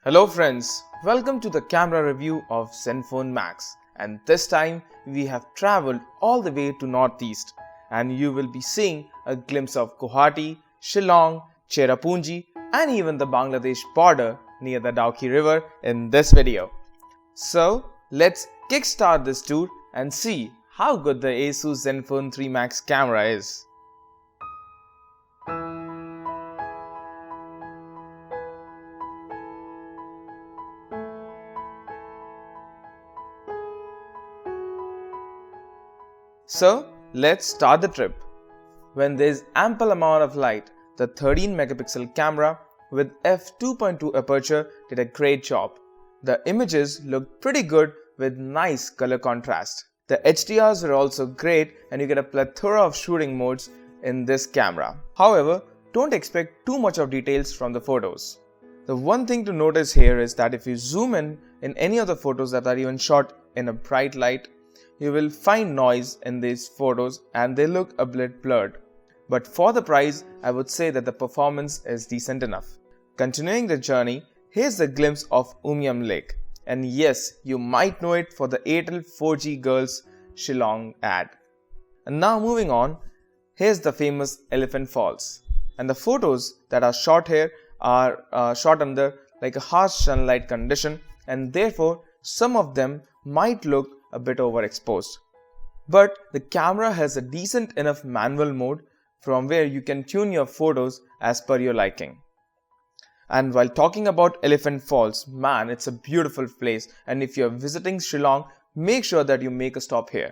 Hello friends, welcome to the camera review of Zenfone Max, and this time we have travelled all the way to northeast and you will be seeing a glimpse of Guwahati, Shillong, Cherrapunji and even the Bangladesh border near the Dauki river in this video. So let's kickstart this tour and see how good the ASUS Zenfone 3 Max camera is. So let's start the trip. When there is ample amount of light, the 13 megapixel camera with f2.2 aperture did a great job. The images looked pretty good with nice color contrast. The HDRs were also great and you get a plethora of shooting modes in this camera. However, don't expect too much of details from the photos. The one thing to notice here is that if you zoom in any of the photos that are even shot in a bright light, you will find noise in these photos and they look a bit blurred. But for the price, I would say that the performance is decent enough. Continuing the journey, here's a glimpse of Umiam Lake. And yes, you might know it for the Airtel 4G Girls Shillong ad. And now moving on, here's the famous Elephant Falls. And the photos that are shot here are shot under like a harsh sunlight condition, and therefore some of them might look a bit overexposed. But the camera has a decent enough manual mode from where you can tune your photos as per your liking. And while talking about Elephant Falls, man, it's a beautiful place, and if you're visiting Shillong, make sure that you make a stop here.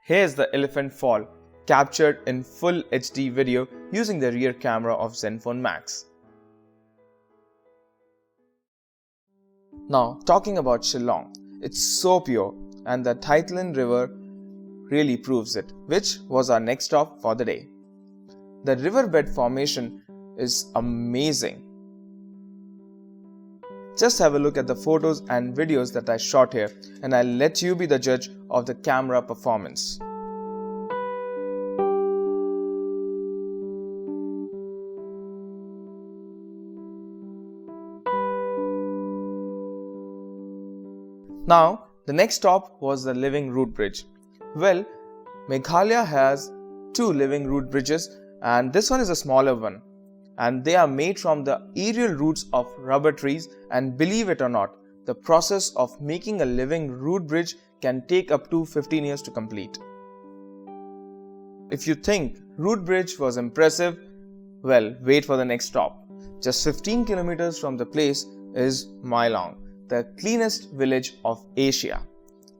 Here's the Elephant Fall captured in full HD video using the rear camera of Zenfone Max. Now talking about Shillong, it's so pure and the Taitlan River really proves it, which was our next stop for the day. The riverbed formation is amazing. Just have a look at the photos and videos that I shot here and I'll let you be the judge of the camera performance. Now, the next stop was the Living Root Bridge. Well, Meghalaya has two living root bridges and this one is a smaller one. And they are made from the aerial roots of rubber trees, and believe it or not, the process of making a living root bridge can take up to 15 years to complete. If you think root bridge was impressive, well, wait for the next stop. Just 15 kilometers from the place is Milong, the cleanest village of Asia.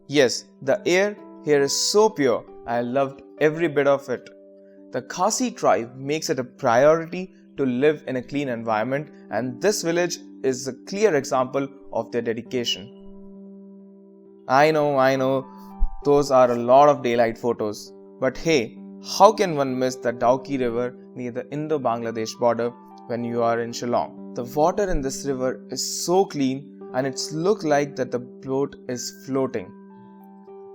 Yes, the air here is so pure, I loved every bit of it. The Khasi tribe makes it a priority to live in a clean environment, and this village is a clear example of their dedication. I know, those are a lot of daylight photos, but hey, how can one miss the Dauki river near the Indo-Bangladesh border when you are in Shillong? The water in this river is so clean and it's look like that the boat is floating.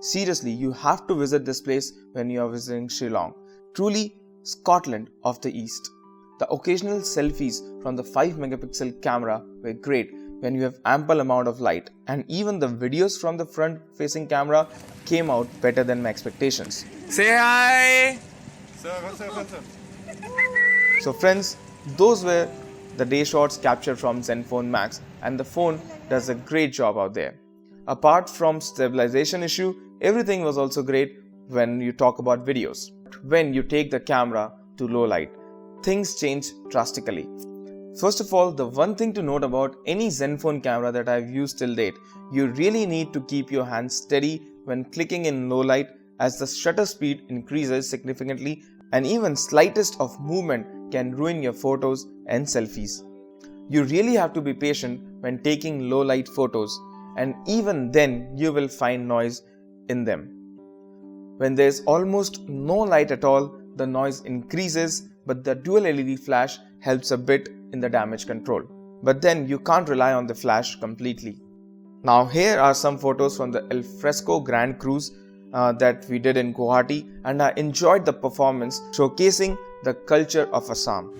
Seriously, you have to visit this place when you are visiting Shillong. Truly Scotland of the East. The occasional selfies from the 5 megapixel camera were great when you have ample amount of light, and even the videos from the front facing camera came out better than my expectations. Say hi! So friends, those were the day shots captured from Zenfone Max, and the phone does a great job out there. Apart from stabilization issue, everything was also great when you talk about videos. When you take the camera to low light, things change drastically. First of all, the one thing to note about any Zenfone camera that I've used till date, you really need to keep your hands steady when clicking in low light, as the shutter speed increases significantly and even slightest of movement can ruin your photos and selfies. You really have to be patient when taking low light photos, and even then you will find noise in them. When there's almost no light at all, the noise increases, but the dual LED flash helps a bit in the damage control. But then you can't rely on the flash completely. Now here are some photos from the El Fresco Grand Cruise that we did in Guwahati, and I enjoyed the performance showcasing the culture of Assam.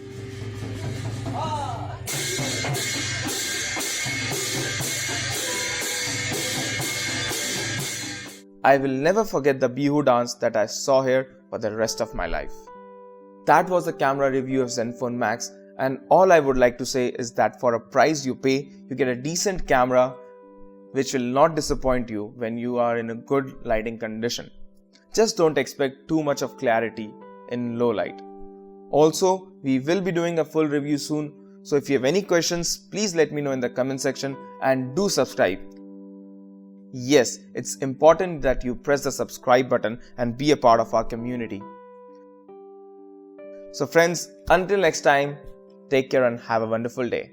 I will never forget the Bihu dance that I saw here for the rest of my life. That was the camera review of Zenfone Max, and all I would like to say is that for a price you pay, you get a decent camera which will not disappoint you when you are in a good lighting condition. Just don't expect too much of clarity in low light. Also, we will be doing a full review soon, so if you have any questions, please let me know in the comment section and do subscribe. Yes, it's important that you press the subscribe button and be a part of our community. So friends, until next time, take care and have a wonderful day.